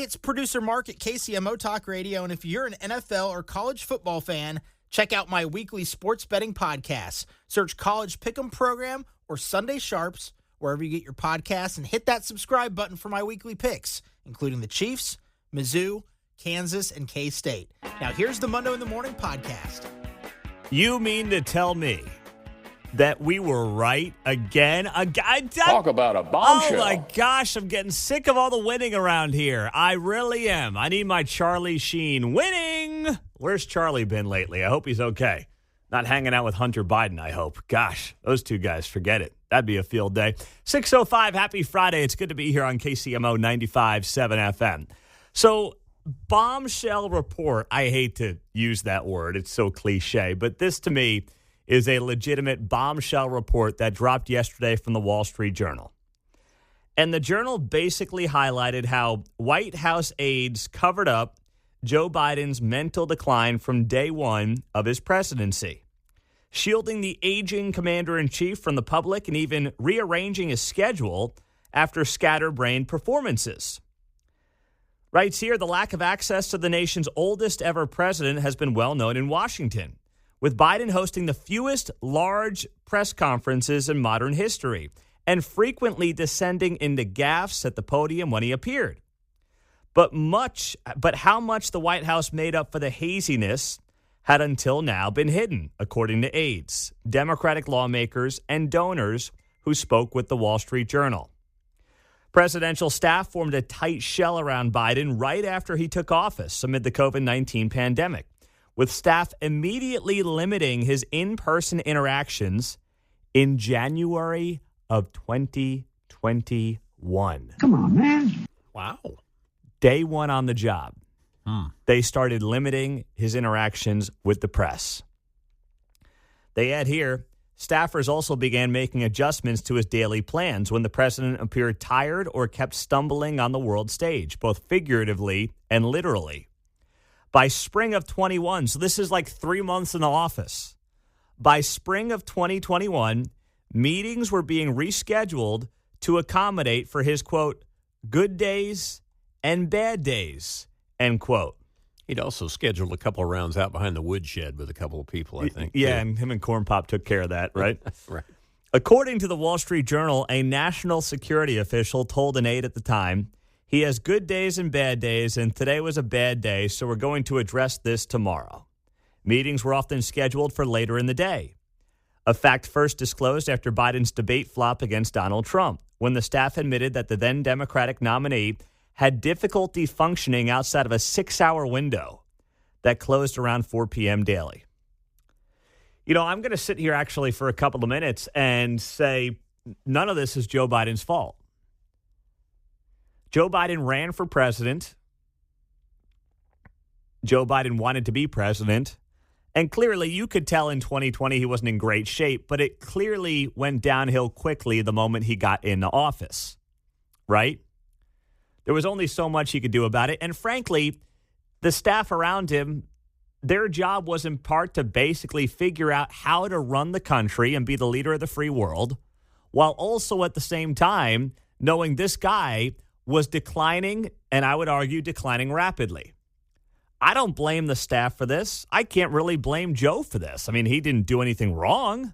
it's producer Mark at KCMO Talk Radio, and if you're an NFL or college football fan, check out my weekly sports betting podcast. Search College Pick'em Program or Sunday Sharps wherever you get your podcasts, and hit that subscribe button for my weekly picks, including the Chiefs, Mizzou, Kansas, and K-State. Now here's the Monday in the Morning podcast. You mean to tell me that we were right again? Talk about a bombshell. Oh, my gosh. I'm getting sick of all the winning around here. I really am. I need my Charlie Sheen winning. Where's Charlie been lately? I hope he's okay. Not hanging out with Hunter Biden, I hope. Gosh, those two guys, forget it. That'd be a field day. 6:05, happy Friday. It's good to be here on KCMO 95.7 FM. So, bombshell report. I hate to use that word. It's so cliche. But this, to me, is a legitimate bombshell report that dropped yesterday from the Wall Street Journal. And the Journal basically highlighted how White House aides covered up Joe Biden's mental decline from day one of his presidency, shielding the aging commander-in-chief from the public and even rearranging his schedule after scatterbrained performances. Writes here, the lack of access to the nation's oldest ever president has been well known in Washington, with Biden hosting the fewest large press conferences in modern history and frequently descending into gaffes at the podium when he appeared. But how much the White House made up for the haziness had until now been hidden, according to aides, Democratic lawmakers, and donors who spoke with the Wall Street Journal. Presidential staff formed a tight shell around Biden right after he took office amid the COVID-19 pandemic, with staff immediately limiting his in-person interactions in January of 2021. Come on, man. Wow. Day one on the job, they started limiting his interactions with the press. They add here, staffers also began making adjustments to his daily plans when the president appeared tired or kept stumbling on the world stage, both figuratively and literally. By spring of 21, so this is like 3 months in the office. By spring of 2021, meetings were being rescheduled to accommodate for his, quote, good days and bad days, end quote. He'd also scheduled a couple of rounds out behind the woodshed with a couple of people, I think. Yeah, and him and Corn Pop took care of that, right? Right. According to the Wall Street Journal, a national security official told an aide at the time, he has good days and bad days, and today was a bad day, so we're going to address this tomorrow. Meetings were often scheduled for later in the day. A fact first disclosed after Biden's debate flop against Donald Trump, when the staff admitted that the then Democratic nominee had difficulty functioning outside of a 6-hour window that closed around 4 p.m. daily. You know, I'm going to sit here actually for a couple of minutes and say none of this is Joe Biden's fault. Joe Biden ran for president. Joe Biden wanted to be president. And clearly, you could tell in 2020 he wasn't in great shape, but it clearly went downhill quickly the moment he got into office, right? There was only so much he could do about it. And frankly, the staff around him, their job was in part to basically figure out how to run the country and be the leader of the free world, while also at the same time knowing this guy was declining, and I would argue declining rapidly. I don't blame the staff for this. I can't really blame Joe for this. I mean, he didn't do anything wrong.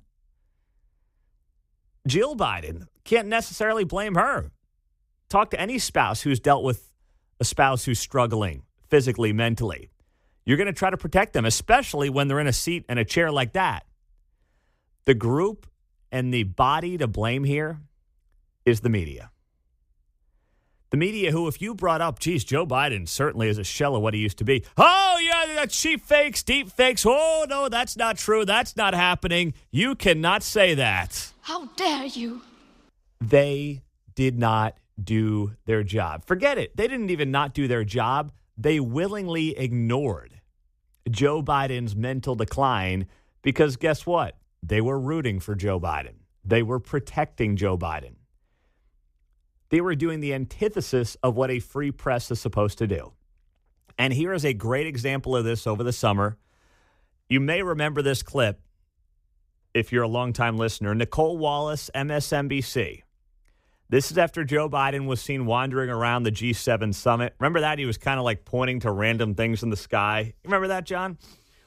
Jill Biden, can't necessarily blame her. Talk to any spouse who's dealt with a spouse who's struggling physically, mentally. You're going to try to protect them, especially when they're in a seat and a chair like that. The group and the body to blame here is the media. The media who, if you brought up, geez, Joe Biden certainly is a shell of what he used to be. Oh, yeah, that's cheap fakes, deep fakes. Oh, no, that's not true. That's not happening. You cannot say that. How dare you? They did not do their job. Forget it. They didn't even not do their job. They willingly ignored Joe Biden's mental decline because guess what? They were rooting for Joe Biden. They were protecting Joe Biden. They were doing the antithesis of what a free press is supposed to do. And here is a great example of this over the summer. You may remember this clip if you're a longtime listener. Nicole Wallace, MSNBC. This is after Joe Biden was seen wandering around the G7 summit. Remember that? He was kind of like pointing to random things in the sky. Remember that, John?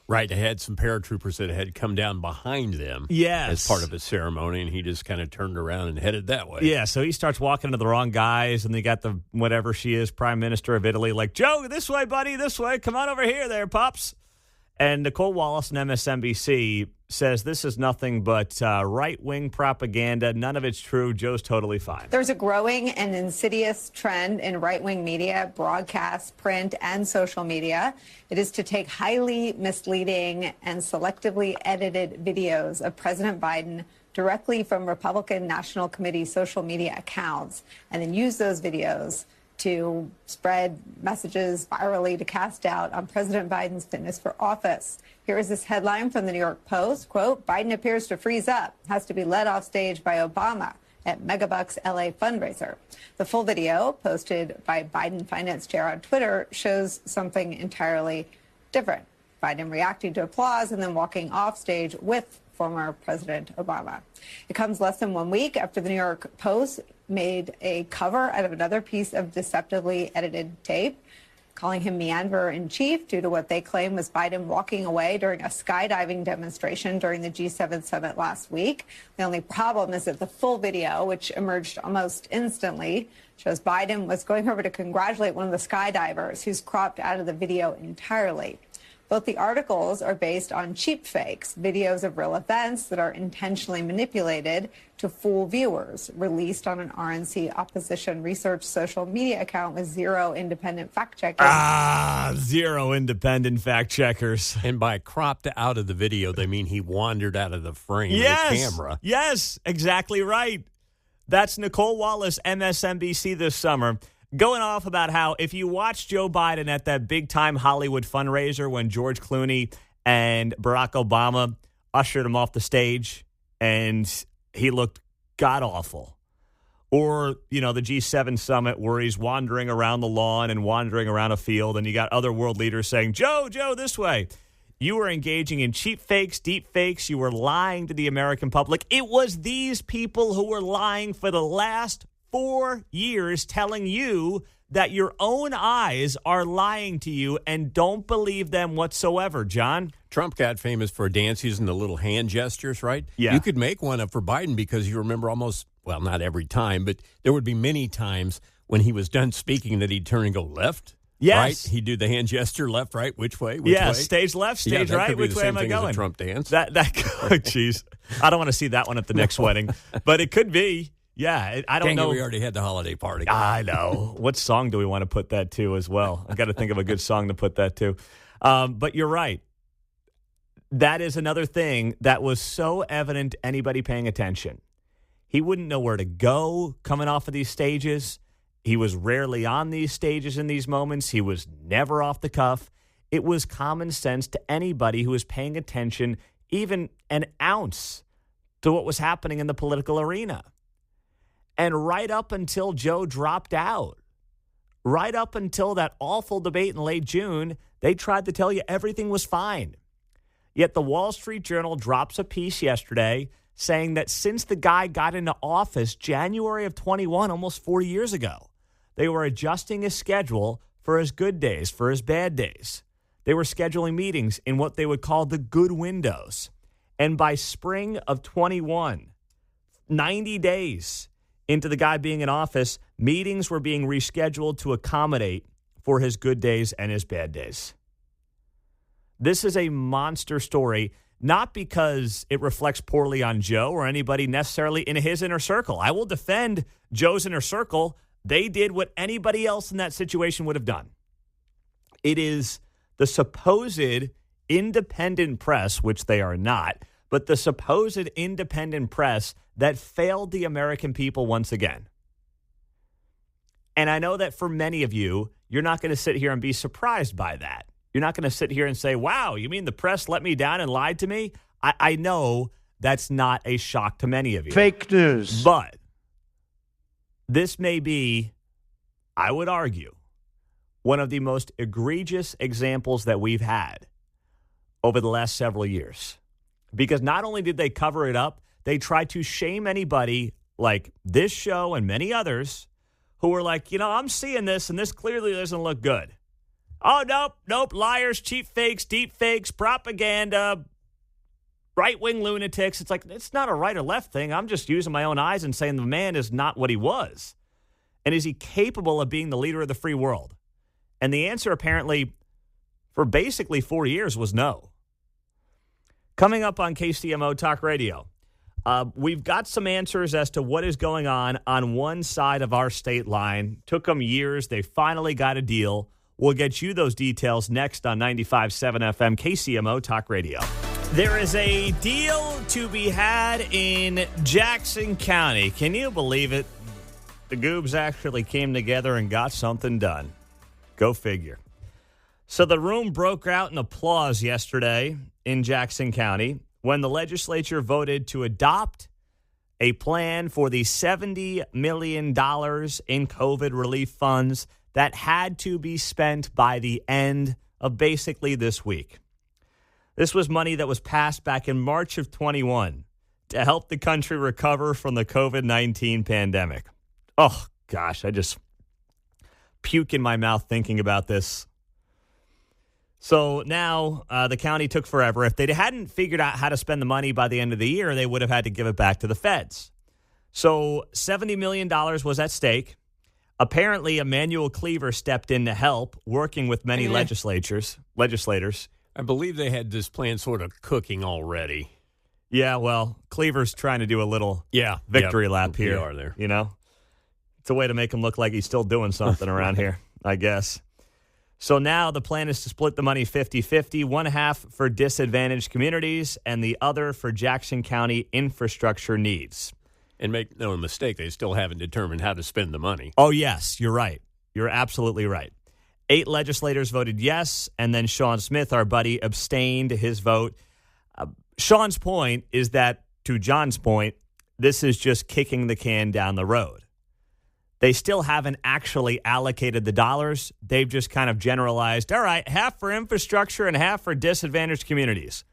Right. They had some paratroopers that had come down behind them Yes. as part of a ceremony, and he just kind of turned around and headed that way. Yeah, so he starts walking into the wrong guys, and they got the whatever she is, Prime Minister of Italy, like, Joe, this way, buddy, this way. Come on over here there, Pops. And Nicole Wallace on MSNBC says this is nothing but right-wing propaganda. None of it's true. Joe's totally fine. There's a growing and insidious trend in right-wing media, broadcast, print, and social media. It is to take highly misleading and selectively edited videos of President Biden directly from Republican National Committee social media accounts and then use those videos to spread messages virally to cast doubt on President Biden's fitness for office. Here is this headline from the New York Post, quote, Biden appears to freeze up, has to be led off stage by Obama at Megabucks LA fundraiser. The full video posted by Biden finance chair on Twitter shows something entirely different. Biden reacting to applause and then walking off stage with former President Obama. It comes less than 1 week after the New York Post made a cover out of another piece of deceptively edited tape, calling him meanderer-in-chief due to what they claim was Biden walking away during a skydiving demonstration during the G7 summit last week. The only problem is that the full video, which emerged almost instantly, shows Biden was going over to congratulate one of the skydivers who's cropped out of the video entirely. Both the articles are based on cheap fakes, videos of real events that are intentionally manipulated to fool viewers, released on an RNC opposition research social media account with zero independent fact checkers. Zero independent fact checkers. And by cropped out of the video, they mean he wandered out of the frame of the camera. Yes, exactly right. That's Nicole Wallace, MSNBC this summer, going off about how if you watch Joe Biden at that big-time Hollywood fundraiser when George Clooney and Barack Obama ushered him off the stage and he looked god-awful. Or, you know, the G7 summit where he's wandering around the lawn and wandering around a field and you got other world leaders saying, Joe, this way. You were engaging in cheap fakes, deep fakes. You were lying to the American public. It was these people who were lying for the last 4 years telling you that your own eyes are lying to you and don't believe them whatsoever, John. Trump got famous for dance using the little hand gestures, right? Yeah. You could make one up for Biden because you remember almost, well, not every time, but there would be many times when he was done speaking that he'd turn and go left. Yes. Right? He'd do the hand gesture, left, right, which way? Which way? Stage left, stage that right. could be Which the way same am I thing as going? a Trump dance. Jeez. I don't want to see that one at the next wedding, but it could be. Yeah, I don't know. We already had the holiday party. I know. What song do we want to put that to as well? I've got to think of a good song to put that to. But you're right. That is another thing that was so evident to anybody paying attention. He wouldn't know where to go coming off of these stages. He was rarely on these stages in these moments. He was never off the cuff. It was common sense to anybody who was paying attention, even an ounce, to what was happening in the political arena. And right up until Joe dropped out, right up until that awful debate in late June, they tried to tell you everything was fine. Yet the Wall Street Journal drops a piece yesterday saying that since the guy got into office January of 21, almost 4 years ago, they were adjusting his schedule for his good days, for his bad days. They were scheduling meetings in what they would call the good windows. And by spring of 21, 90 days into the guy being in office, meetings were being rescheduled to accommodate for his good days and his bad days. This is a monster story, not because it reflects poorly on Joe or anybody necessarily in his inner circle. I will defend Joe's inner circle. They did what anybody else in that situation would have done. It is the supposed independent press, which they are not, but the supposed independent press that failed the American people once again. And I know that for many of you, you're not going to sit here and be surprised by that. You're not going to sit here and say, wow, you mean the press let me down and lied to me? I know that's not a shock to many of you. Fake news. But this may be, I would argue, one of the most egregious examples that we've had over the last several years. Because not only did they cover it up, they tried to shame anybody like this show and many others who were like, I'm seeing this, and this clearly doesn't look good. Oh, nope, liars, cheap fakes, deep fakes, propaganda, right-wing lunatics. It's like, it's not a right or left thing. I'm just using my own eyes and saying the man is not what he was. And is he capable of being the leader of the free world? And the answer apparently for basically 4 years was no. Coming up on KCMO Talk Radio, we've got some answers as to what is going on one side of our state line. Took them years. They finally got a deal. We'll get you those details next on 95.7 FM KCMO Talk Radio. There is a deal to be had in Jackson County. Can you believe it? The Goobs actually came together and got something done. Go figure. So the room broke out in applause yesterday in Jackson County when the legislature voted to adopt a plan for the $70 million in COVID relief funds that had to be spent by the end of basically this week. This was money that was passed back in March of 21 to help the country recover from the COVID-19 pandemic. Oh, gosh, I just puke in my mouth thinking about this. So now the county took forever. If they hadn't figured out how to spend the money by the end of the year, they would have had to give it back to the feds. So $70 million was at stake. Apparently, Emmanuel Cleaver stepped in to help, working with many legislators. I believe they had this plan sort of cooking already. Yeah, well, Cleaver's trying to do a little victory lap here. PR there. It's a way to make him look like he's still doing something around here, I guess. So now the plan is to split the money 50-50, one half for disadvantaged communities and the other for Jackson County infrastructure needs. And make no mistake, they still haven't determined how to spend the money. Oh, yes, you're right. You're absolutely right. 8 legislators voted yes, and then Sean Smith, our buddy, abstained his vote. Sean's point is that, to John's point, this is just kicking the can down the road. They still haven't actually allocated the dollars. They've just kind of generalized, all right, half for infrastructure and half for disadvantaged communities.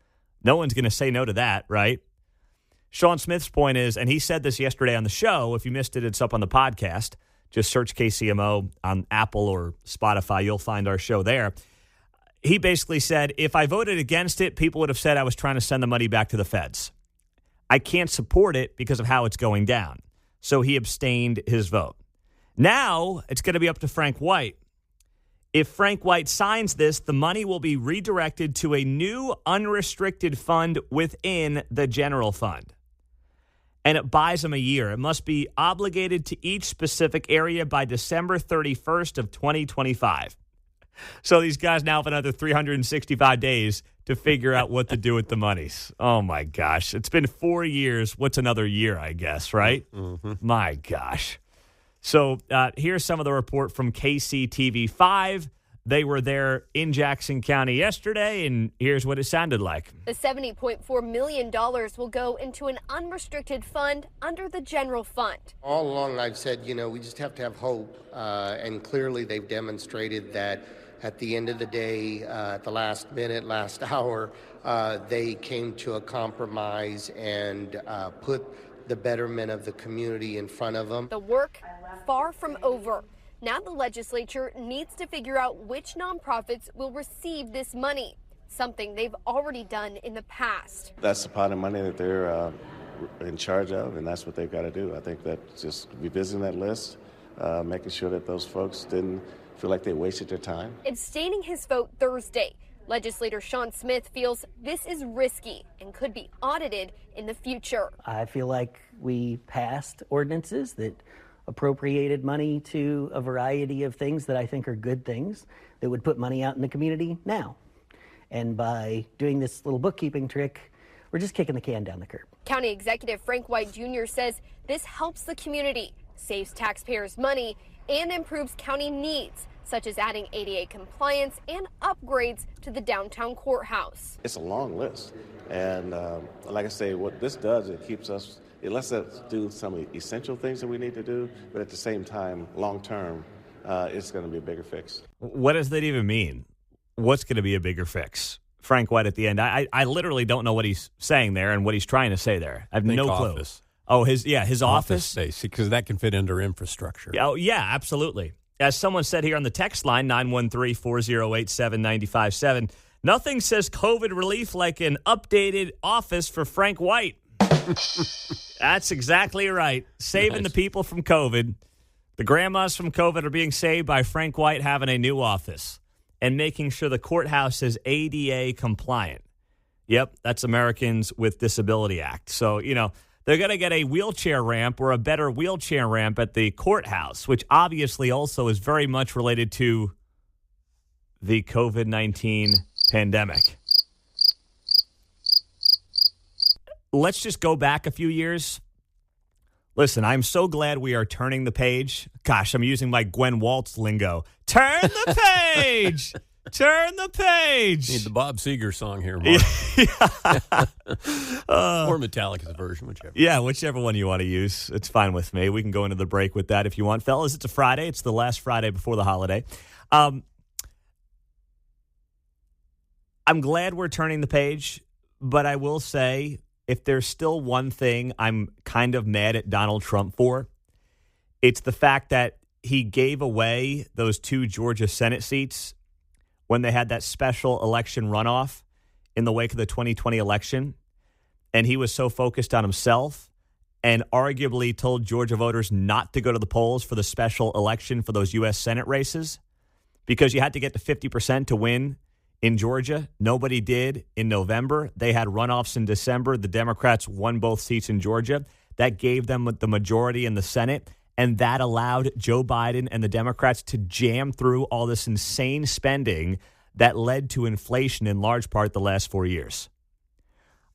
No one's going to say no to that, right? Sean Smith's point is, and he said this yesterday on the show, if you missed it, it's up on the podcast. Just search KCMO on Apple or Spotify. You'll find our show there. He basically said, if I voted against it, people would have said I was trying to send the money back to the feds. I can't support it because of how it's going down. So he abstained his vote. Now it's going to be up to Frank White. If Frank White signs this, the money will be redirected to a new unrestricted fund within the general fund. And it buys them a year. It must be obligated to each specific area by December 31st of 2025. So these guys now have another 365 days to figure out what to do with the monies. Oh, my gosh. It's been 4 years. What's another year, I guess, right? Mm-hmm. My gosh. So here's some of the report from KCTV5. They were there in Jackson County yesterday, and here's what it sounded like. The $70.4 million will go into an unrestricted fund under the general fund. All along I've said, we just have to have hope, and clearly they've demonstrated that at the end of the day, at the last minute, last hour, they came to a compromise and put the betterment of the community in front of them. The work far from over. Now the legislature needs to figure out which nonprofits will receive this money, something they've already done in the past. That's the pot of money that they're in charge of, and that's what they've got to do. I think that just revisiting that list, making sure that those folks didn't feel like they wasted their time. Abstaining his vote Thursday, legislator Sean Smith feels this is risky and could be audited in the future. I feel like we passed ordinances that appropriated money to a variety of things that I think are good things that would put money out in the community now. And by doing this little bookkeeping trick, we're just kicking the can down the curb. County Executive Frank White Jr. says this helps the community, saves taxpayers money, and improves county needs, such as adding ADA compliance and upgrades to the downtown courthouse. It's a long list. And like I say, what this does, it lets us do some of the essential things that we need to do, but at the same time, long term, it's going to be a bigger fix. What does that even mean? What's going to be a bigger fix? Frank White at the end. I literally don't know what he's saying there and what he's trying to say there. I have no clue. Oh, his office space, because that can fit under infrastructure. Oh, yeah, absolutely. As someone said here on the text line, 913-408-7957, nothing says COVID relief like an updated office for Frank White. That's exactly right. Saving the people from COVID. The grandmas from COVID are being saved by Frank White having a new office and making sure the courthouse is ADA compliant. Yep, that's Americans with Disability Act. So, they're going to get a wheelchair ramp or a better wheelchair ramp at the courthouse, which obviously also is very much related to the COVID-19 pandemic. Let's just go back a few years. Listen, I'm so glad we are turning the page. Gosh, I'm using my Gwen Waltz lingo. Turn the page! Turn the page. Need the Bob Seger song here, Mark. Or Metallica's version, whichever. Yeah, whichever one you want to use. It's fine with me. We can go into the break with that if you want. Fellas, it's a Friday. It's the last Friday before the holiday. I'm glad we're turning the page, but I will say, if there's still one thing I'm kind of mad at Donald Trump for, it's the fact that he gave away those 2 Georgia Senate seats when they had that special election runoff in the wake of the 2020 election. And he was so focused on himself and arguably told Georgia voters not to go to the polls for the special election for those U.S. Senate races because you had to get to 50% to win in Georgia. Nobody did in November. They had runoffs in December. The Democrats won both seats in Georgia. That gave them the majority in the Senate. And that allowed Joe Biden and the Democrats to jam through all this insane spending that led to inflation in large part the last 4 years.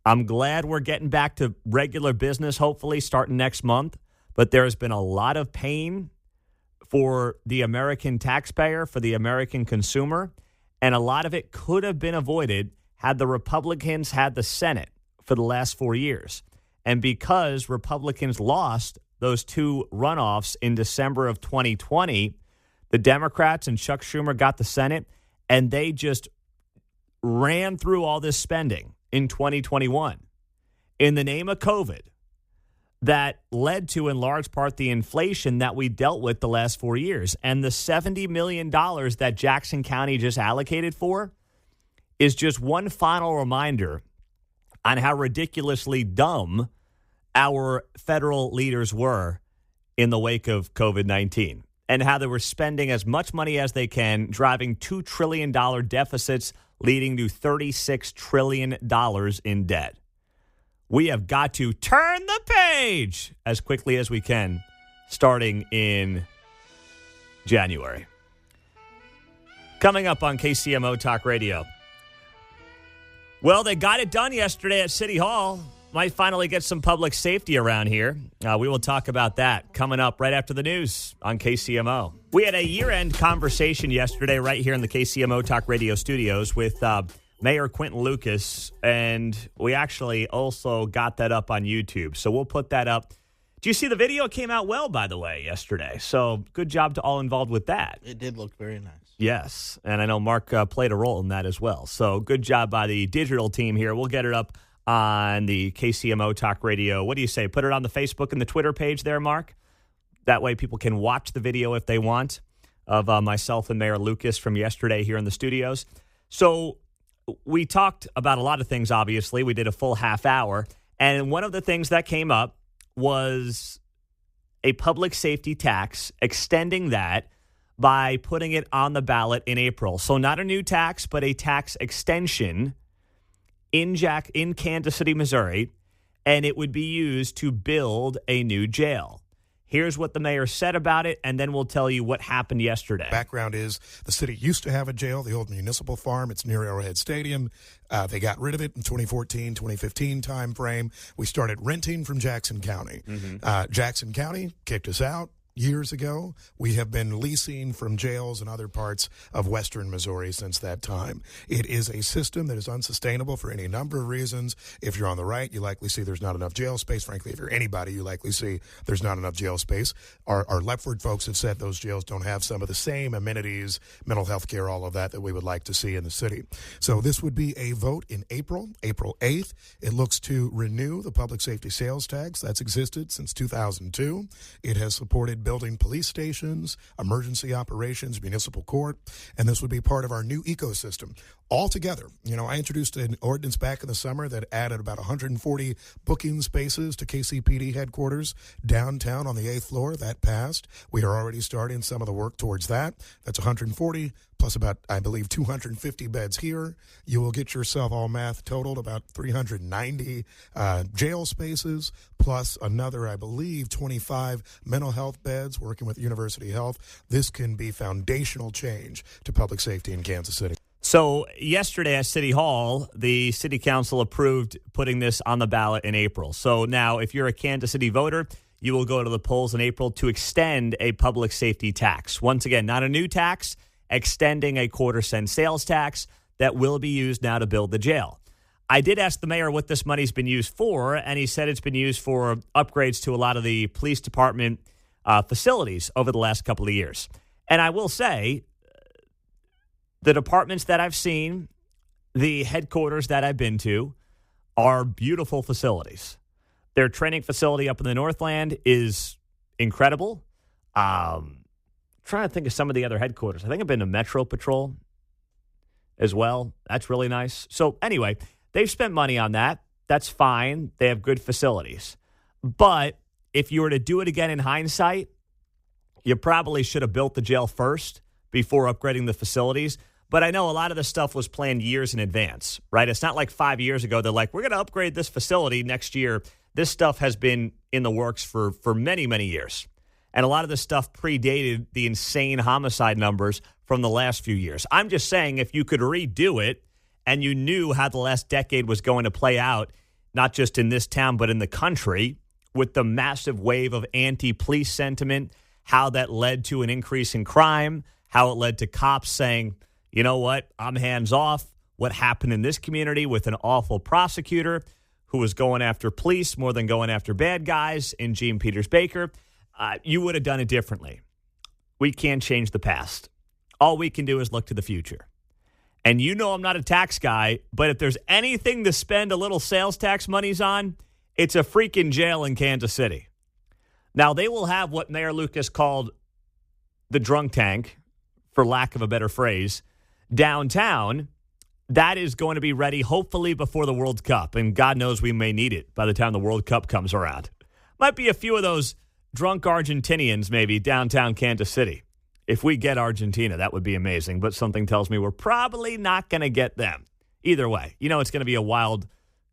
I'm glad we're getting back to regular business, hopefully, starting next month. But there has been a lot of pain for the American taxpayer, for the American consumer. And a lot of it could have been avoided had the Republicans had the Senate for the last 4 years. And because Republicans lost those 2 runoffs in December of 2020, the Democrats and Chuck Schumer got the Senate, and they just ran through all this spending in 2021 in the name of COVID that led to, in large part, the inflation that we dealt with the last 4 years. And the $70 million that Jackson County just allocated for is just one final reminder on how ridiculously dumb our federal leaders were in the wake of COVID-19 and how they were spending as much money as they can, driving $2 trillion deficits, leading to $36 trillion in debt. We have got to turn the page as quickly as we can, starting in January. Coming up on KCMO Talk Radio. Well, they got it done yesterday at City Hall. Might finally get some public safety around here. We will talk about that coming up right after the news on KCMO. We had a year-end conversation yesterday right here in the KCMO Talk Radio studios with Mayor Quinton Lucas, and we actually also got that up on YouTube. So we'll put that up. Do you see the video? It came out well, by the way, yesterday. So good job to all involved with that. It did look very nice. Yes, and I know Mark played a role in that as well. So good job by the digital team here. We'll get it up on the KCMO Talk Radio. What do you say? Put it on the Facebook and the Twitter page there, Mark? That way people can watch the video if they want of myself and Mayor Lucas from yesterday here in the studios. So we talked about a lot of things, obviously. We did a full half hour. And one of the things that came up was a public safety tax, extending that by putting it on the ballot in April. So not a new tax, but a tax extension in Kansas City, Missouri, and it would be used to build a new jail. Here's what the mayor said about it, and then we'll tell you what happened yesterday. Background is the city used to have a jail, the old municipal farm. It's near Arrowhead Stadium. They got rid of it in 2014, 2015 timeframe. We started renting from Jackson County. Jackson County kicked us out. years ago. We have been leasing from jails in other parts of western Missouri since that time. It is a system that is unsustainable for any number of reasons. If you're on the right, you likely see there's not enough jail space. Frankly, if you're anybody, you likely see there's not enough jail space. Our leftward folks have said those jails don't have some of the same amenities, mental health care, all of that we would like to see in the city. So this would be a vote in April 8th. It looks to renew the public safety sales tax that's existed since 2002. It has supported building police stations, emergency operations, municipal court, and this would be part of our new ecosystem. Altogether, I introduced an ordinance back in the summer that added about 140 booking spaces to KCPD headquarters downtown on the 8th floor. That passed. We are already starting some of the work towards that. That's 140 plus about, I believe, 250 beds here. You will get yourself, all math totaled, about 390 jail spaces, plus another, I believe, 25 mental health beds working with University Health. This can be foundational change to public safety in Kansas City. So yesterday at City Hall, the city council approved putting this on the ballot in April. So now if you're a Kansas City voter, you will go to the polls in April to extend a public safety tax. Once again, not a new tax, extending a quarter-cent sales tax that will be used now to build the jail. I did ask the mayor what this money's been used for, and he said it's been used for upgrades to a lot of the police department facilities over the last couple of years. And I will say, the departments that I've seen, the headquarters that I've been to, are beautiful facilities. Their training facility up in the Northland is incredible. Trying to think of some of the other headquarters. I think I've been to Metro Patrol as well. That's really nice. So anyway, they've spent money on that. That's fine. They have good facilities. But if you were to do it again in hindsight, you probably should have built the jail first before upgrading the facilities. But I know a lot of this stuff was planned years in advance, right? It's not like 5 years ago. They're like, we're going to upgrade this facility next year. This stuff has been in the works for many, many years. And a lot of this stuff predated the insane homicide numbers from the last few years. I'm just saying, if you could redo it and you knew how the last decade was going to play out, not just in this town, but in the country, with the massive wave of anti-police sentiment, how that led to an increase in crime, how it led to cops saying, you know what, I'm hands off. What happened in this community with an awful prosecutor who was going after police more than going after bad guys in Gene Peters Baker, you would have done it differently. We can't change the past. All we can do is look to the future. And you know I'm not a tax guy, but if there's anything to spend a little sales tax monies on, it's a freaking jail in Kansas City. Now, they will have what Mayor Lucas called the drunk tank, for lack of a better phrase, downtown. That is going to be ready, hopefully, before the World Cup. And God knows we may need it by the time the World Cup comes around. Might be a few of those drunk Argentinians, maybe, downtown Kansas City. If we get Argentina, that would be amazing. But something tells me we're probably not going to get them. Either way, it's going to be a wild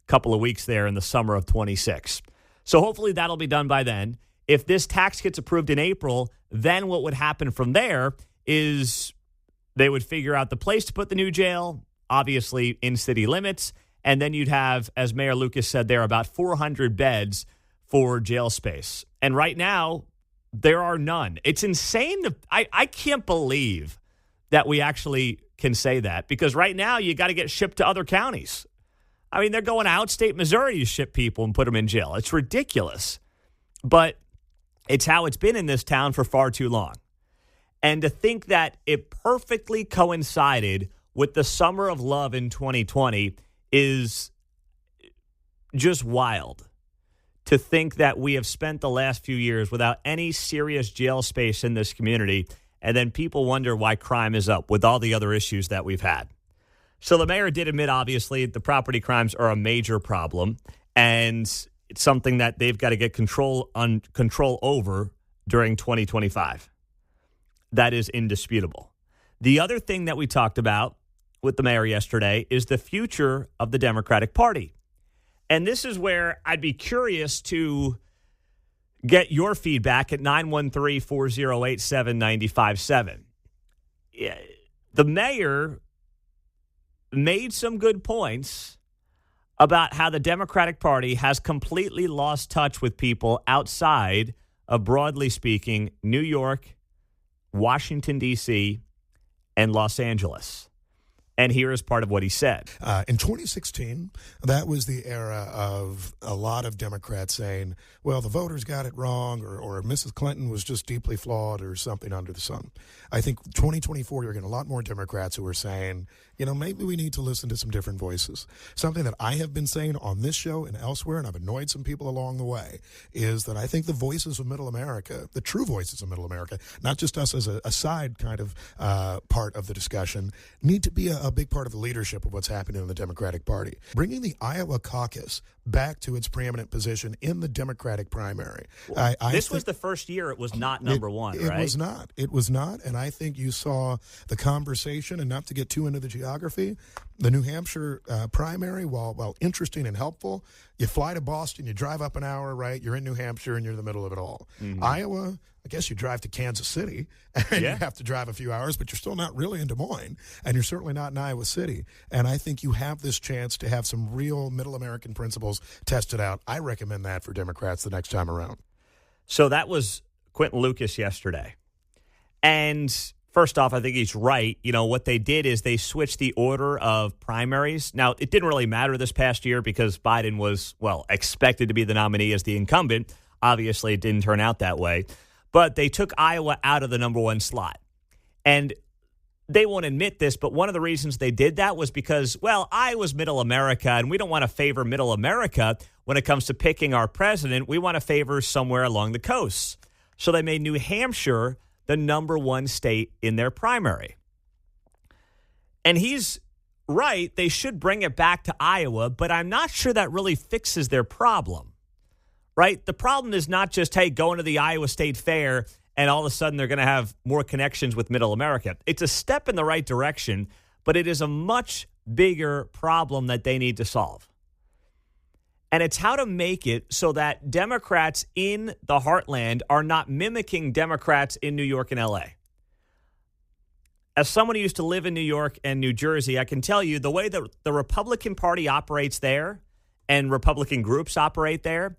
couple of weeks there in the summer of 26. So hopefully that'll be done by then. If this tax gets approved in April, then what would happen from there is they would figure out the place to put the new jail, obviously in city limits, and then you'd have, as Mayor Lucas said there, about 400 beds for jail space. And right now, there are none. It's insane. I can't believe that we actually can say that, because right now you got to get shipped to other counties. I mean, they're going to outstate Missouri to ship people and put them in jail. It's ridiculous. But it's how it's been in this town for far too long. And to think that it perfectly coincided with the summer of love in 2020 is just wild. To think that we have spent the last few years without any serious jail space in this community, and then people wonder why crime is up with all the other issues that we've had. So the mayor did admit, obviously, the property crimes are a major problem, and it's something that they've got to get control over during 2025. That is indisputable. The other thing that we talked about with the mayor yesterday is the future of the Democratic Party. And this is where I'd be curious to get your feedback at 913-408-7957. The mayor made some good points about how the Democratic Party has completely lost touch with people outside of, broadly speaking, New York, Washington, D.C., and Los Angeles. And here is part of what he said. In 2016, that was the era of a lot of Democrats saying, well, the voters got it wrong, or Mrs. Clinton was just deeply flawed, or something under the sun. I think 2024, you're getting a lot more Democrats who are saying, maybe we need to listen to some different voices. Something that I have been saying on this show and elsewhere, and I've annoyed some people along the way, is that I think the voices of Middle America, the true voices of Middle America, not just us as a side kind of part of the discussion, need to be a big part of the leadership of what's happening in the Democratic Party. Bringing the Iowa caucus back to its preeminent position in the Democratic primary. This was the first year it was not number one, right? It was not. And I think you saw the conversation, and not to get too into the geography, the New Hampshire primary, while interesting and helpful, you fly to Boston, you drive up an hour, right? You're in New Hampshire, and you're in the middle of it all. Mm-hmm. Iowa, I guess you drive to Kansas City, and you have to drive a few hours, but you're still not really in Des Moines, and you're certainly not in Iowa City. And I think you have this chance to have some real Middle American principles tested out. I recommend that for Democrats the next time around. So that was Quentin Lucas yesterday. And first off, I think he's right. What they did is they switched the order of primaries. Now, it didn't really matter this past year because Biden was, expected to be the nominee as the incumbent. Obviously, it didn't turn out that way. But they took Iowa out of the number one slot. And they won't admit this, but one of the reasons they did that was because, Iowa's Middle America, and we don't want to favor Middle America when it comes to picking our president. We want to favor somewhere along the coast. So they made New Hampshire the number one state in their primary. And he's right. They should bring it back to Iowa, but I'm not sure that really fixes their problem. Right? The problem is not just, hey, going to the Iowa State Fair and all of a sudden they're going to have more connections with Middle America. It's a step in the right direction, but it is a much bigger problem that they need to solve. And it's how to make it so that Democrats in the heartland are not mimicking Democrats in New York and L.A. As someone who used to live in New York and New Jersey, I can tell you the way that the Republican Party operates there and Republican groups operate there,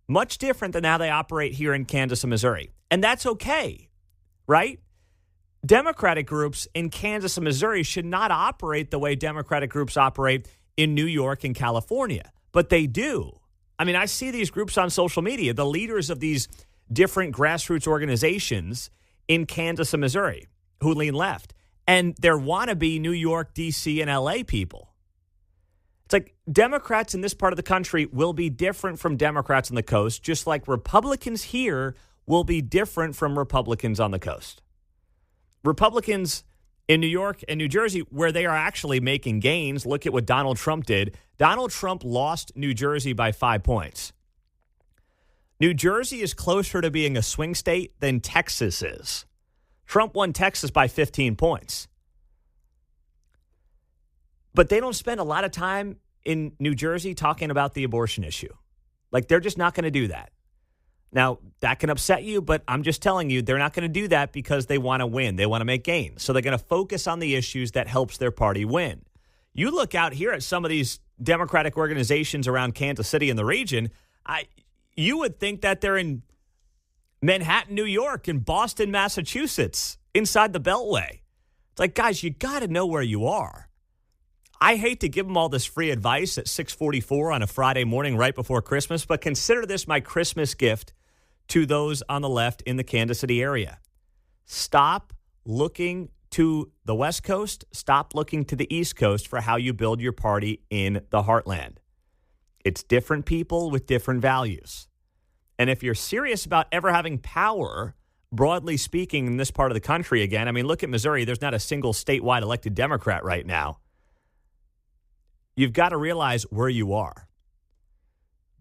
much different than how they operate here in Kansas and Missouri. And that's okay, right? Democratic groups in Kansas and Missouri should not operate the way Democratic groups operate in New York and California, but they do. I mean, I see these groups on social media, the leaders of these different grassroots organizations in Kansas and Missouri who lean left, and they're wannabe New York, D.C., and L.A. people. It's like Democrats in this part of the country will be different from Democrats on the coast, just like Republicans here will be different from Republicans on the coast. Republicans in New York and New Jersey, where they are actually making gains, look at what Donald Trump did. Donald Trump lost New Jersey by 5 points. New Jersey is closer to being a swing state than Texas is. Trump won Texas by 15 points. But they don't spend a lot of time in New Jersey talking about the abortion issue. Like, they're just not going to do that. Now, that can upset you, but I'm just telling you, they're not going to do that because they want to win. They want to make gains. So they're going to focus on the issues that helps their party win. You look out here at some of these Democratic organizations around Kansas City and the region, you would think that they're in Manhattan, New York, and Boston, Massachusetts, inside the Beltway. It's like, guys, you got to know where you are. I hate to give them all this free advice at 6:44 on a Friday morning right before Christmas, but consider this my Christmas gift to those on the left in the Kansas City area. Stop looking to the West Coast. Stop looking to the East Coast for how you build your party in the heartland. It's different people with different values. And if you're serious about ever having power, broadly speaking, in this part of the country again, I mean, look at Missouri. There's not a single statewide elected Democrat right now. You've got to realize where you are.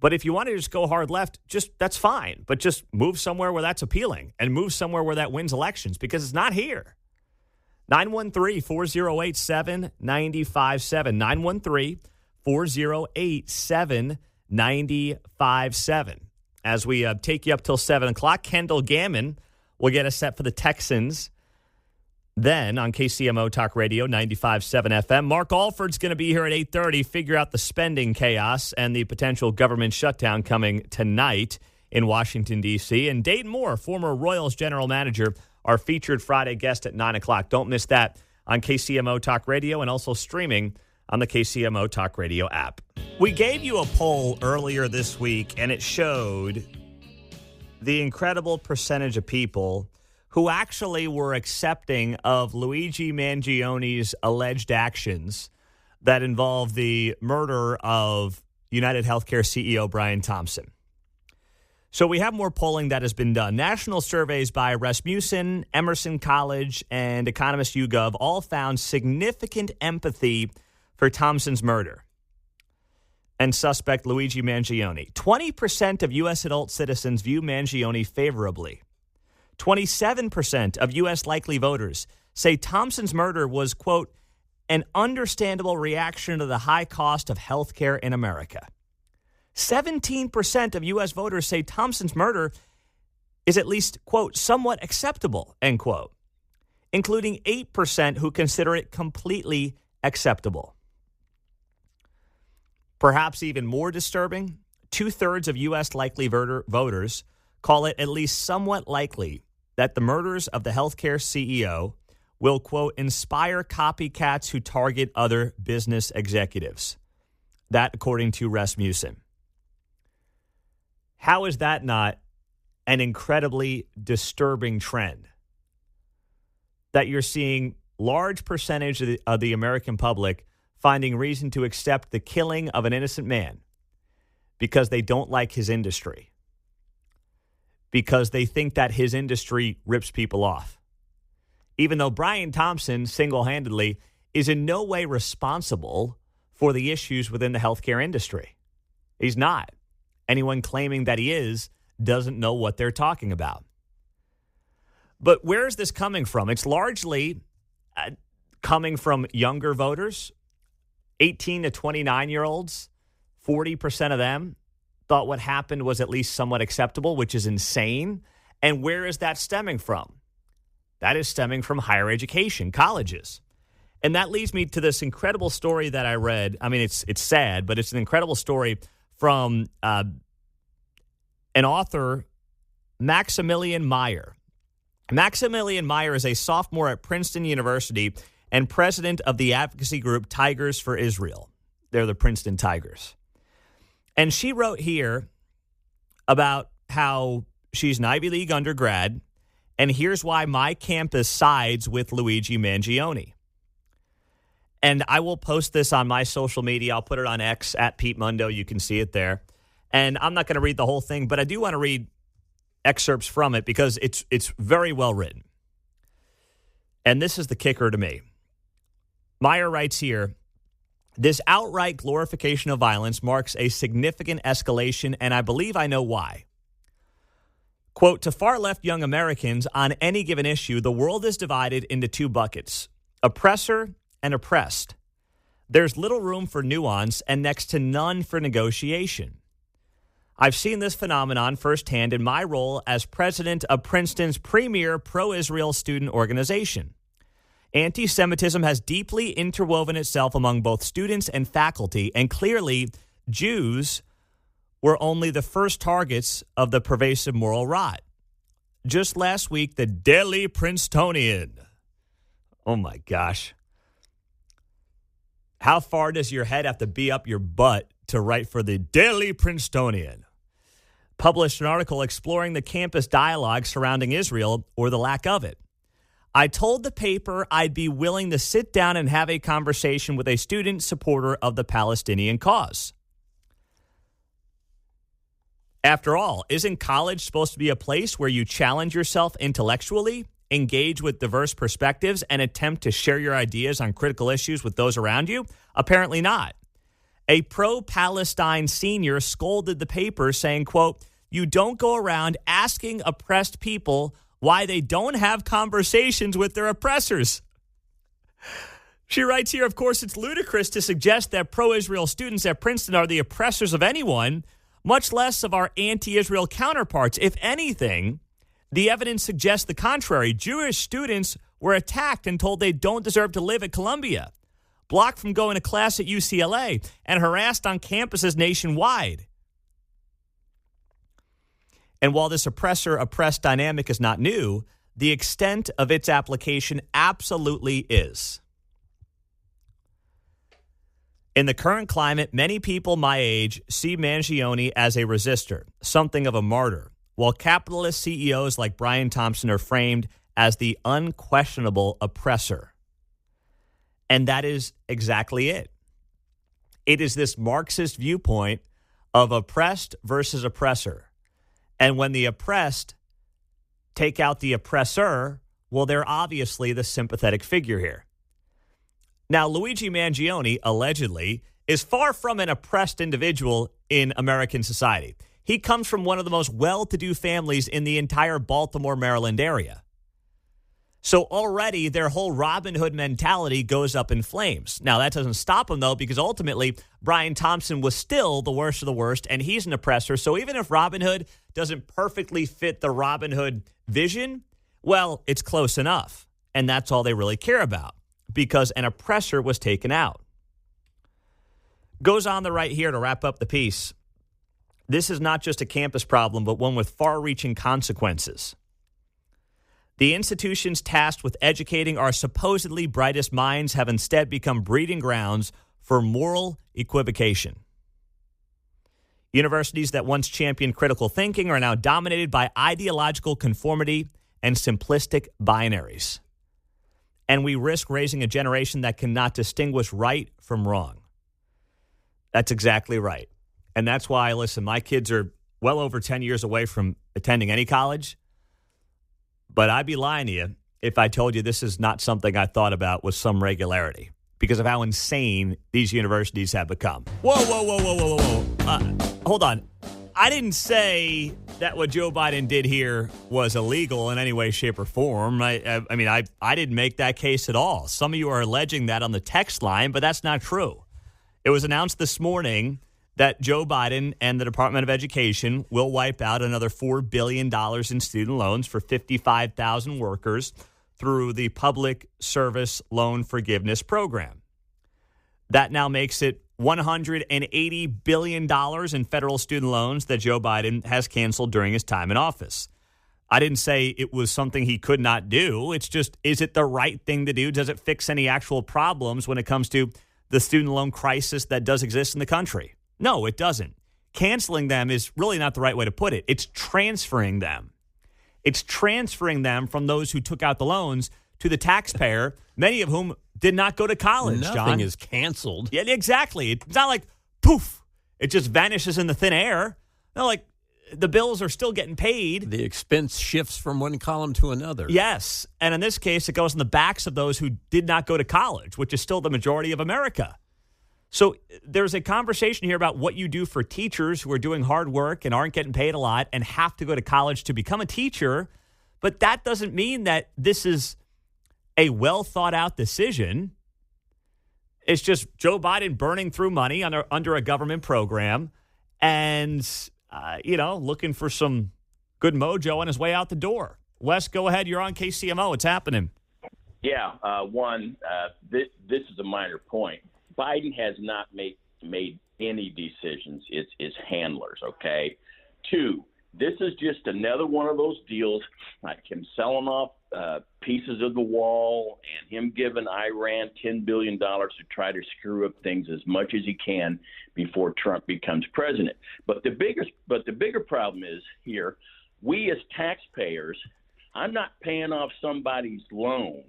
But if you want to just go hard left, that's fine. But just move somewhere where that's appealing and move somewhere where that wins elections because it's not here. 913-408-7957. 913-408-7957. As we take you up till 7 o'clock, Kendall Gammon will get us set for the Texans. Then on KCMO Talk Radio 95.7 FM, Mark Alford's going to be here at 8:30, figure out the spending chaos and the potential government shutdown coming tonight in Washington, D.C. And Dayton Moore, former Royals general manager, our featured Friday guest at 9 o'clock. Don't miss that on KCMO Talk Radio and also streaming on the KCMO Talk Radio app. We gave you a poll earlier this week, and it showed the incredible percentage of people who actually were accepting of Luigi Mangioni's alleged actions that involve the murder of United Healthcare CEO Brian Thompson. So we have more polling that has been done. National surveys by Rasmussen, Emerson College, and Economist YouGov all found significant empathy for Thompson's murder and suspect Luigi Mangione. 20% of U.S. adult citizens view Mangione favorably. 27% of U.S. likely voters say Thompson's murder was, quote, an understandable reaction to the high cost of health care in America. 17% of U.S. voters say Thompson's murder is at least, quote, somewhat acceptable, end quote, including 8% who consider it completely acceptable. Perhaps even more disturbing, 2/3 of U.S. likely voters call it at least somewhat likely that the murders of the healthcare CEO will, quote, inspire copycats who target other business executives. That, according to Rasmussen. How is that not an incredibly disturbing trend? That you're seeing large percentage of the American public finding reason to accept the killing of an innocent man because they don't like his industry, because they think that his industry rips people off. Even though Brian Thompson single-handedly is in no way responsible for the issues within the healthcare industry. He's not. Anyone claiming that he is doesn't know what they're talking about. But where is this coming from? It's largely coming from younger voters, 18 to 29-year-olds. 40% of them thought what happened was at least somewhat acceptable, which is insane. And where is that stemming from? That is stemming from higher education, colleges. And that leads me to this incredible story that I read. I mean, it's sad, but it's an incredible story from an author, Maximilian Meyer. Maximilian Meyer is a sophomore at Princeton University and president of the advocacy group Tigers for Israel. They're the Princeton Tigers. And she wrote here about how she's an Ivy League undergrad, and here's why my campus sides with Luigi Mangione. And I will post this on my social media. I'll put it on X at Pete Mundo. You can see it there. And I'm not going to read the whole thing, but I do want to read excerpts from it because it's very well written. And this is the kicker to me. Meyer writes here, this outright glorification of violence marks a significant escalation, and I believe I know why. Quote, to far-left young Americans, on any given issue, the world is divided into two buckets, oppressor and oppressed. There's little room for nuance and next to none for negotiation. I've seen this phenomenon firsthand in my role as president of Princeton's premier pro-Israel student organization. Anti-Semitism has deeply interwoven itself among both students and faculty, and clearly Jews were only the first targets of the pervasive moral rot. Just last week, the Daily Princetonian. Oh, my gosh. How far does your head have to be up your butt to write for the Daily Princetonian? Published an article exploring the campus dialogue surrounding Israel, or the lack of it. I told the paper I'd be willing to sit down and have a conversation with a student supporter of the Palestinian cause. After all, isn't college supposed to be a place where you challenge yourself intellectually, engage with diverse perspectives, and attempt to share your ideas on critical issues with those around you? Apparently not. A pro-Palestine senior scolded the paper saying, quote, you don't go around asking oppressed people why they don't have conversations with their oppressors. She writes here, of course, it's ludicrous to suggest that pro-Israel students at Princeton are the oppressors of anyone, much less of our anti-Israel counterparts. If anything, the evidence suggests the contrary. Jewish students were attacked and told they don't deserve to live at Columbia, blocked from going to class at UCLA, and harassed on campuses nationwide. And while this oppressor-oppressed dynamic is not new, the extent of its application absolutely is. In the current climate, many people my age see Mangione as a resistor, something of a martyr, while capitalist CEOs like Brian Thompson are framed as the unquestionable oppressor. And that is exactly it. It is this Marxist viewpoint of oppressed versus oppressor. And when the oppressed take out the oppressor, well, they're obviously the sympathetic figure here. Now, Luigi Mangione, allegedly, is far from an oppressed individual in American society. He comes from one of the most well-to-do families in the entire Baltimore, Maryland area. So already their whole Robin Hood mentality goes up in flames. Now, that doesn't stop him, though, because ultimately Brian Thompson was still the worst of the worst, and he's an oppressor. So even if Robin Hood doesn't perfectly fit the Robin Hood vision, well, it's close enough. And that's all they really care about, because an oppressor was taken out. Goes on the right here to wrap up the piece. This is not just a campus problem, but one with far-reaching consequences. The institutions tasked with educating our supposedly brightest minds have instead become breeding grounds for moral equivocation. Universities that once championed critical thinking are now dominated by ideological conformity and simplistic binaries. And we risk raising a generation that cannot distinguish right from wrong. That's exactly right. And that's why, listen, my kids are well over 10 years away from attending any college. But I'd be lying to you if I told you this is not something I thought about with some regularity because of how insane these universities have become. Whoa. Hold on. I didn't say that what Joe Biden did here was illegal in any way, shape, or form. I didn't make that case at all. Some of you are alleging that on the text line, but that's not true. It was announced this morning that Joe Biden and the Department of Education will wipe out another $4 billion in student loans for 55,000 workers through the Public Service Loan Forgiveness Program. That now makes it $180 billion in federal student loans that Joe Biden has canceled during his time in office. I didn't say it was something he could not do. It's just, is it the right thing to do? Does it fix any actual problems when it comes to the student loan crisis that does exist in the country? No, it doesn't. Canceling them is really not the right way to put it. It's transferring them. It's transferring them from those who took out the loans to the taxpayer, many of whom did not go to college, John. Nothing is canceled. Yeah, exactly. It's not like, poof, it just vanishes in the thin air. No, like, the bills are still getting paid. The expense shifts from one column to another. Yes, and in this case, it goes on the backs of those who did not go to college, which is still the majority of America. So there's a conversation here about what you do for teachers who are doing hard work and aren't getting paid a lot and have to go to college to become a teacher. But that doesn't mean that this is a well-thought-out decision. It's just Joe Biden burning through money under a government program and, looking for some good mojo on his way out the door. Wes, go ahead. You're on KCMO. What's happening? Yeah, this is a minor point. Biden has not made any decisions. It's his handlers, okay? 2, this is just another one of those deals like him selling off pieces of the wall and him giving Iran $10 billion to try to screw up things as much as he can before Trump becomes president. But the bigger problem is here, we as taxpayers, I'm not paying off somebody's loan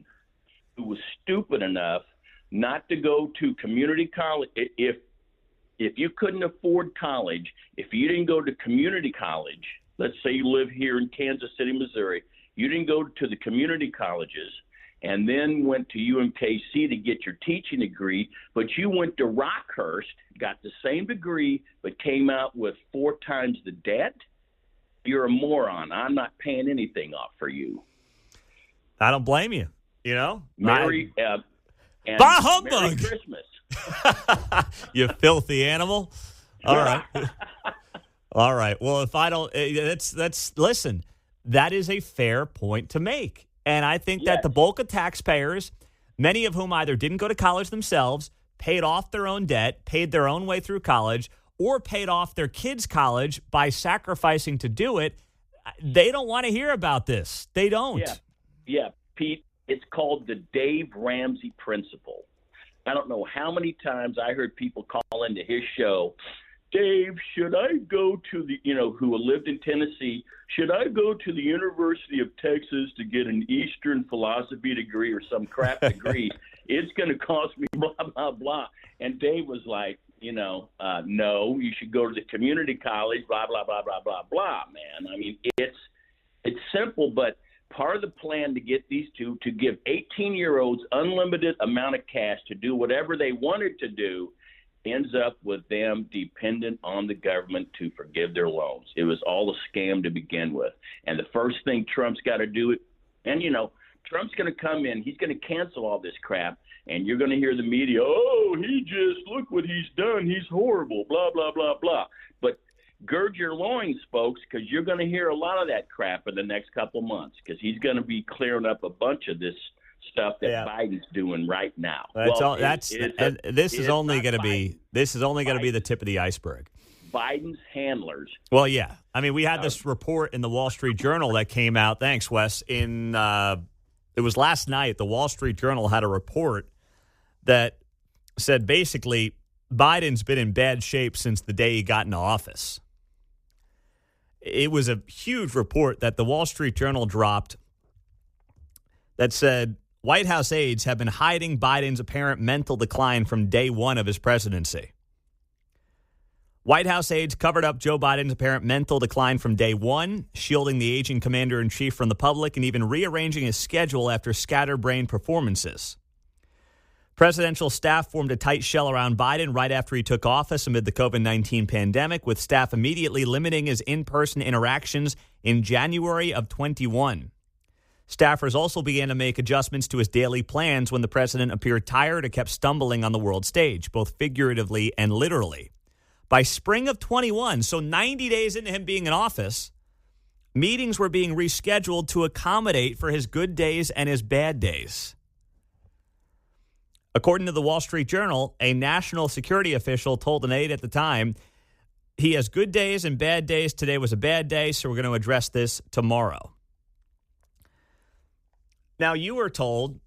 who was stupid enough not to go to community college. If you couldn't afford college, if you didn't go to community college, let's say you live here in Kansas City, Missouri, you didn't go to the community colleges and then went to UMKC to get your teaching degree, but you went to Rockhurst, got the same degree, but came out with 4 times the debt, you're a moron. I'm not paying anything off for you. I don't blame you. Merry humbug! Merry Christmas. You filthy animal. All right. All right. Well, if I don't, listen, that is a fair point to make. And I think that the bulk of taxpayers, many of whom either didn't go to college themselves, paid off their own debt, paid their own way through college, or paid off their kids' college by sacrificing to do it, they don't want to hear about this. They don't. Yeah, Pete, it's called the Dave Ramsey principle. I don't know how many times I heard people call into his show, Dave, should I go to who lived in Tennessee, should I go to the University of Texas to get an Eastern philosophy degree or some crap degree? It's going to cost me blah, blah, blah. And Dave was like, no, you should go to the community college, blah, blah, blah, blah, blah, blah, man. I mean, it's simple, but part of the plan to get these two to give 18-year-olds unlimited amount of cash to do whatever they wanted to do ends up with them dependent on the government to forgive their loans. It was all a scam to begin with. And the first thing Trump's got to do, and Trump's going to come in, he's going to cancel all this crap, and you're going to hear the media, look what he's done, he's horrible, blah, blah, blah, blah. But gird your loins, folks, because you're going to hear a lot of that crap in the next couple months, because he's going to be clearing up a bunch of this stuff that Biden's doing right now. This is only going to be the tip of the iceberg. Biden's handlers. Well, yeah. I mean, we had this report in the Wall Street Journal that came out. Thanks, Wes. It was last night. The Wall Street Journal had a report that said basically Biden's been in bad shape since the day he got into office. It was a huge report that the Wall Street Journal dropped that said White House aides have been hiding Biden's apparent mental decline from day one of his presidency. White House aides covered up Joe Biden's apparent mental decline from day one, shielding the aging commander-in-chief from the public and even rearranging his schedule after scatterbrained performances. Presidential staff formed a tight shell around Biden right after he took office amid the COVID-19 pandemic, with staff immediately limiting his in-person interactions in January of 21. Staffers also began to make adjustments to his daily plans when the president appeared tired or kept stumbling on the world stage, both figuratively and literally. By spring of 21, so 90 days into him being in office, meetings were being rescheduled to accommodate for his good days and his bad days. According to the Wall Street Journal, a national security official told an aide at the time, he has good days and bad days. Today was a bad day, so we're going to address this tomorrow. Now, you were told,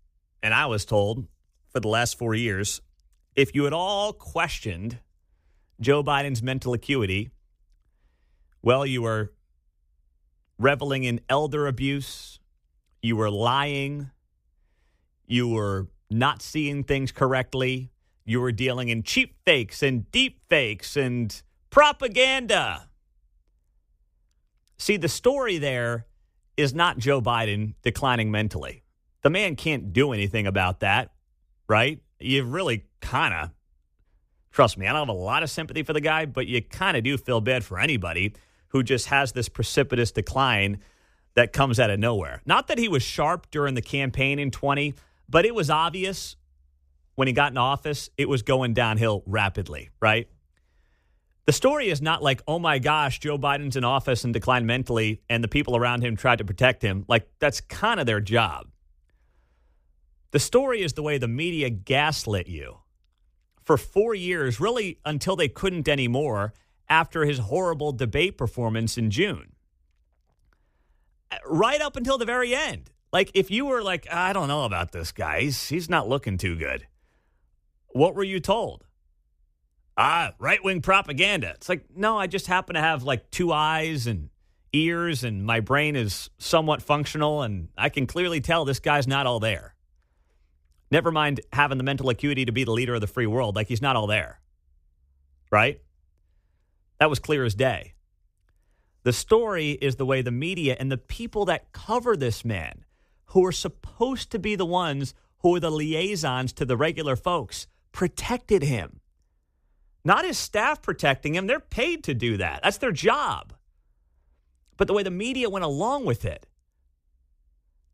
and I was told for the last 4 years, if you had all questioned Joe Biden's mental acuity, well, you were reveling in elder abuse, you were lying, you were not seeing things correctly, you were dealing in cheap fakes and deep fakes and propaganda. See, the story there is not Joe Biden declining mentally. The man can't do anything about that, right? You really kind of, trust me, I don't have a lot of sympathy for the guy, but you kind of do feel bad for anybody who just has this precipitous decline that comes out of nowhere. Not that he was sharp during the campaign in 20, but it was obvious when he got in office, it was going downhill rapidly, right? The story is not like, oh my gosh, Joe Biden's in office and declined mentally, and the people around him tried to protect him. Like, that's kind of their job. The story is the way the media gaslit you for 4 years, really until they couldn't anymore after his horrible debate performance in June. Right up until the very end. Like, if you were like, I don't know about this guy, he's not looking too good. What were you told? Right-wing propaganda. It's like, no, I just happen to have like two eyes and ears and my brain is somewhat functional and I can clearly tell this guy's not all there. Never mind having the mental acuity to be the leader of the free world. Like, he's not all there. Right? That was clear as day. The story is the way the media and the people that cover this man, who are supposed to be the ones who are the liaisons to the regular folks, protected him. Not his staff protecting him. They're paid to do that. That's their job. But the way the media went along with it,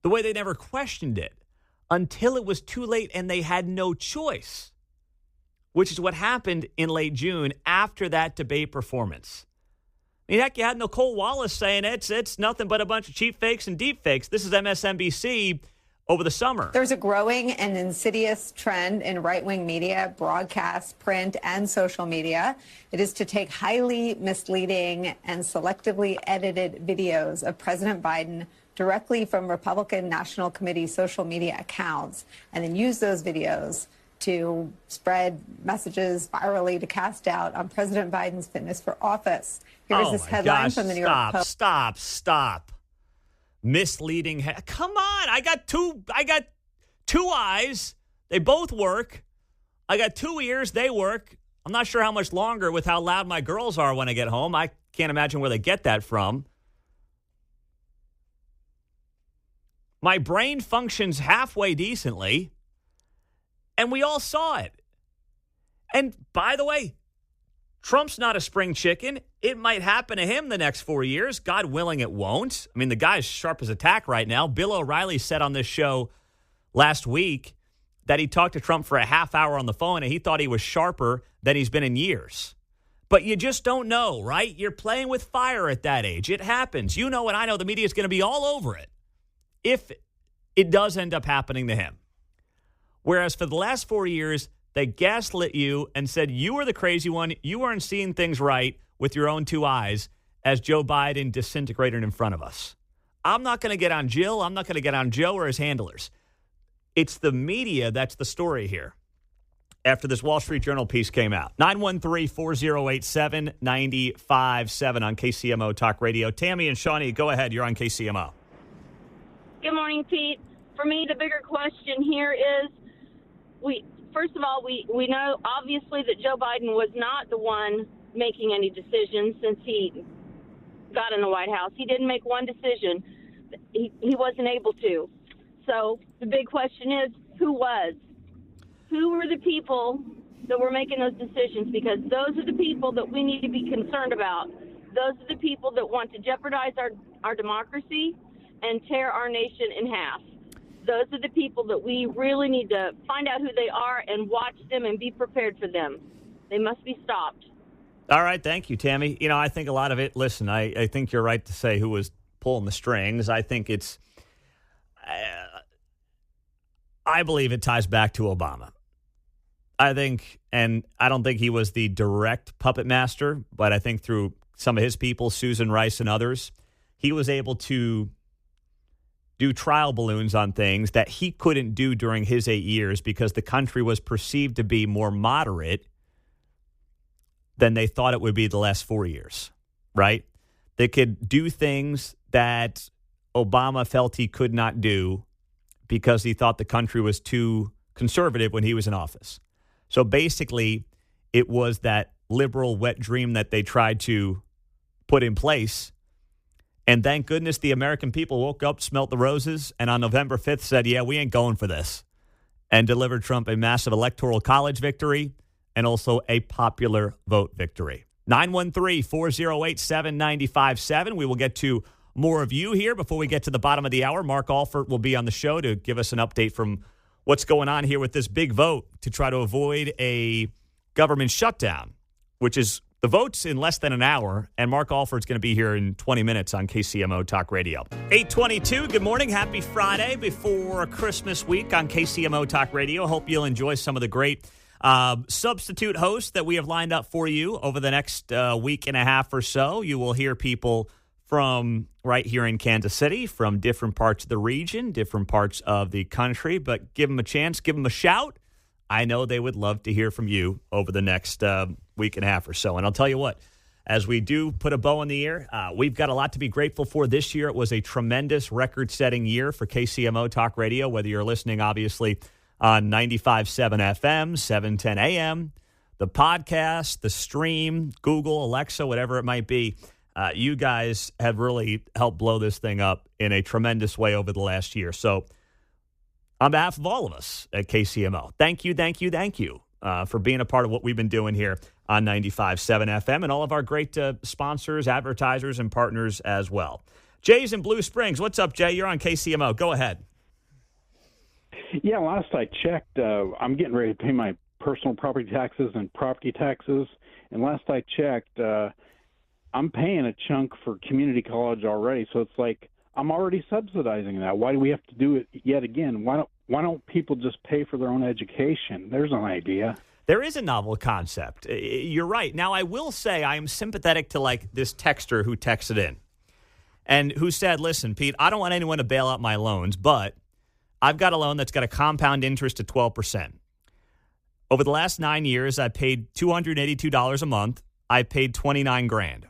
the way they never questioned it, until it was too late and they had no choice, which is what happened in late June after that debate performance. I mean, heck, you had Nicole Wallace saying it's nothing but a bunch of cheap fakes and deep fakes. This is MSNBC over the summer. There's a growing and insidious trend in right-wing media, broadcast, print, and social media. It is to take highly misleading and selectively edited videos of President Biden directly from Republican National Committee social media accounts and then use those videos to spread messages virally to cast doubt on President Biden's fitness for office. Here's this headline from the New York Post. Stop. Misleading. Come on. I got two eyes. They both work. I got 2 ears. They work. I'm not sure how much longer with how loud my girls are when I get home. I can't imagine where they get that from. My brain functions halfway decently, and we all saw it. And by the way, Trump's not a spring chicken. It might happen to him the next 4 years. God willing, it won't. I mean, the guy's sharp as a tack right now. Bill O'Reilly said on this show last week that he talked to Trump for a half hour on the phone, and he thought he was sharper than he's been in years. But you just don't know, right? You're playing with fire at that age. It happens. You know, and I know the media is going to be all over it if it does end up happening to him. Whereas for the last 4 years, they gaslit you and said you were the crazy one. You weren't seeing things right with your own 2 eyes as Joe Biden disintegrated in front of us. I'm not going to get on Jill. I'm not going to get on Joe or his handlers. It's the media that's the story here after this Wall Street Journal piece came out. 913-4087-957 on KCMO Talk Radio. Tammy and Shawnee, go ahead. You're on KCMO. Good morning, Pete. For me, the bigger question here is, first of all, we know obviously that Joe Biden was not the one making any decisions since he got in the White House. He didn't make one decision. He wasn't able to. So the big question is, who was? Who were the people that were making those decisions? Because those are the people that we need to be concerned about. Those are the people that want to jeopardize our democracy and tear our nation in half. Those are the people that we really need to find out who they are and watch them and be prepared for them. They must be stopped. All right. Thank you, Tammy. You know, I think a lot of it, listen, I think you're right to say who was pulling the strings. I think it's, I believe it ties back to Obama. I think, and I don't think he was the direct puppet master, but I think through some of his people, Susan Rice and others, he was able to do trial balloons on things that he couldn't do during his 8 years because the country was perceived to be more moderate than they thought it would be the last 4 years, right? They could do things that Obama felt he could not do because he thought the country was too conservative when he was in office. So basically, it was that liberal wet dream that they tried to put in place. And thank goodness the American people woke up, smelt the roses, and on November 5th said, yeah, we ain't going for this, and delivered Trump a massive electoral college victory and also a popular vote victory. 913-408-7957. We will get to more of you here before we get to the bottom of the hour. Mark Alford will be on the show to give us an update from what's going on here with this big vote to try to avoid a government shutdown, which is the vote's in less than an hour, and Mark Alford's going to be here in 20 minutes on KCMO Talk Radio. 8:22, good morning. Happy Friday before Christmas week on KCMO Talk Radio. Hope you'll enjoy some of the great substitute hosts that we have lined up for you over the next week and a half or so. You will hear people from right here in Kansas City, from different parts of the region, different parts of the country, but give them a chance, give them a shout. I know they would love to hear from you over the next week and a half or so. And I'll tell you what, as we do put a bow in the air, we've got a lot to be grateful for this year. It was a tremendous record-setting year for KCMO Talk Radio, whether you're listening, obviously, on 95.7 FM, 710 AM, the podcast, the stream, Google, Alexa, whatever it might be. You guys have really helped blow this thing up in a tremendous way over the last year. So on behalf of all of us at KCMO, thank you for being a part of what we've been doing here on 95.7 FM and all of our great sponsors, advertisers, and partners as well. Jay's in Blue Springs. What's up, Jay? You're on KCMO. Go ahead. Yeah, last I checked, I'm getting ready to pay my personal property taxes and property taxes. And last I checked, I'm paying a chunk for community college already. So it's like I'm already subsidizing that. Why do we have to do it yet again? Why don't people just pay for their own education? There's an idea. There is a novel concept. You're right. Now, I will say I am sympathetic to, like, this texter who texted in and who said, listen, Pete, I don't want anyone to bail out my loans, but I've got a loan that's got a compound interest of 12%. Over the last 9 years, I paid $282 a month. I paid $29,000.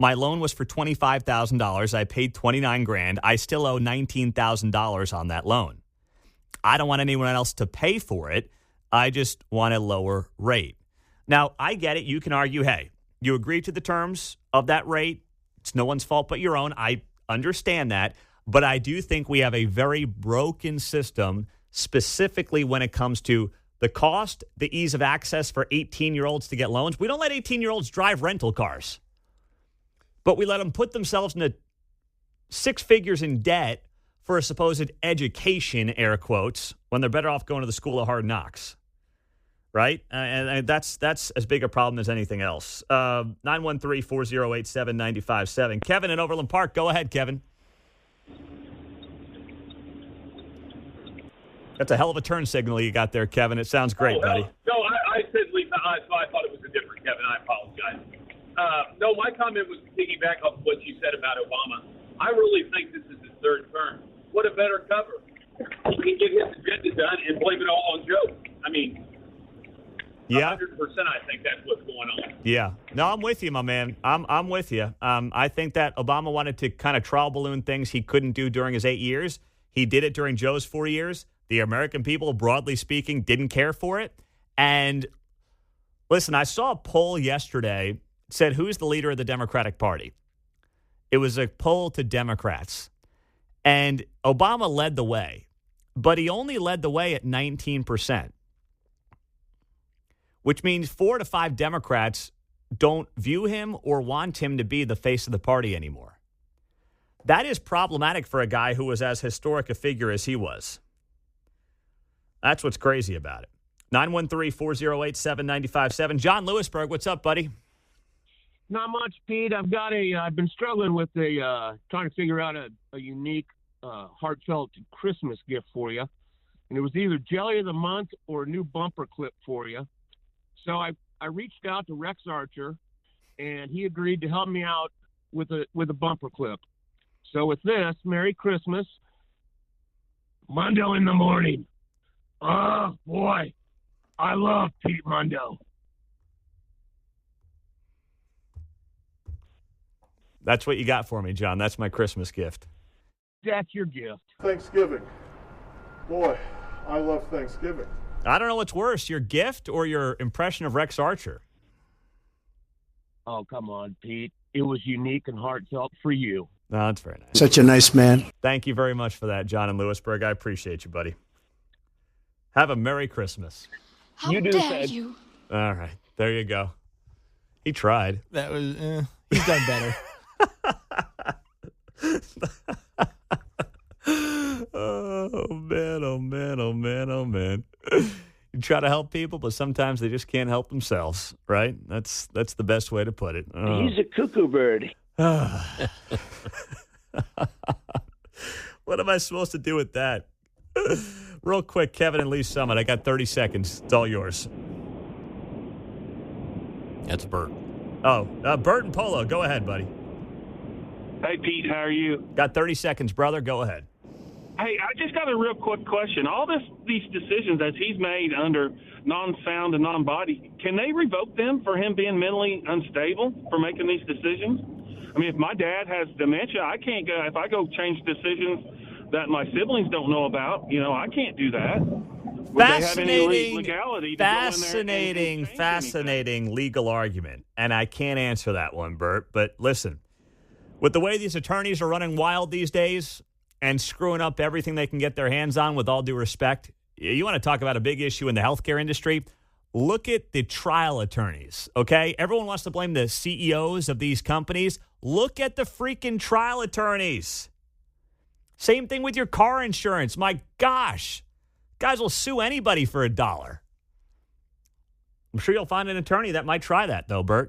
My loan was for $25,000. I paid $29,000. I still owe $19,000 on that loan. I don't want anyone else to pay for it. I just want a lower rate. Now, I get it. You can argue, hey, you agree to the terms of that rate. It's no one's fault but your own. I understand that. But I do think we have a very broken system, specifically when it comes to the cost, the ease of access for 18-year-olds to get loans. We don't let 18-year-olds drive rental cars, but we let them put themselves into six figures in debt for a supposed education, air quotes, when they're better off going to the school of hard knocks, right? And that's as big a problem as anything else. 913-408-7957. Kevin in Overland Park. Go ahead, Kevin. That's a hell of a turn signal you got there, Kevin. It sounds great, buddy. No, I said Lisa, I thought it was a different Kevin. I apologize. No, my comment was to piggyback off what you said about Obama. I really think this is his third term. What a better cover. He can get his agenda done and blame it all on Joe. I mean, yeah, 100%. I think that's what's going on. Yeah. No, I'm with you, my man. I'm with you. I think that Obama wanted to kind of trial balloon things he couldn't do during his 8 years. He did it during Joe's 4 years. The American people, broadly speaking, didn't care for it. And listen, I saw a poll yesterday that said, who's the leader of the Democratic Party? It was a poll to Democrats. And Obama led the way, but he only led the way at 19%, which means 4 to 5 Democrats don't view him or want him to be the face of the party anymore. That is problematic for a guy who was as historic a figure as he was. That's what's crazy about it. 913-408-7957. John Lewisburg, what's up, buddy? Not much, Pete. I've been struggling with trying to figure out a unique, heartfelt Christmas gift for you. And it was either Jelly of the Month or a new bumper clip for you. So I reached out to Rex Archer, and he agreed to help me out with a bumper clip. So with this, Merry Christmas. Mundo in the morning. Oh, boy. I love Pete Mundo. That's what you got for me, John. That's my Christmas gift. That's your gift. Thanksgiving. Boy, I love Thanksgiving. I don't know what's worse, your gift or your impression of Rex Archer. Oh, come on, Pete. It was unique and heartfelt for you. No, that's very nice. Such a nice man. Thank you very much for that, John in Lewisburg. I appreciate you, buddy. Have a Merry Christmas. How dare you? All right. There you go. He tried. That was, he's done better. Oh, man, oh, man, oh, man, oh, man. You try to help people, but sometimes they just can't help themselves, right? That's the best way to put it. He's a cuckoo bird. What am I supposed to do with that? Real quick, Kevin and Lee Summit. I got 30 seconds. It's all yours. That's Bert. Oh, Bert and Polo. Go ahead, buddy. Hey, Pete. How are you? Got 30 seconds, brother. Go ahead. Hey, I just got a real quick question. All these decisions that he's made under non-sound and non-body, can they revoke them for him being mentally unstable for making these decisions? I mean, if my dad has dementia, I can't go. If I go change decisions that my siblings don't know about, I can't do that. Fascinating legal argument. And I can't answer that one, Bert. But listen, with the way these attorneys are running wild these days and screwing up everything they can get their hands on, with all due respect, you want to talk about a big issue in the healthcare industry? Look at the trial attorneys, okay? Everyone wants to blame the CEOs of these companies. Look at the freaking trial attorneys. Same thing with your car insurance. My gosh. Guys will sue anybody for $1. I'm sure you'll find an attorney that might try that, though, Bert.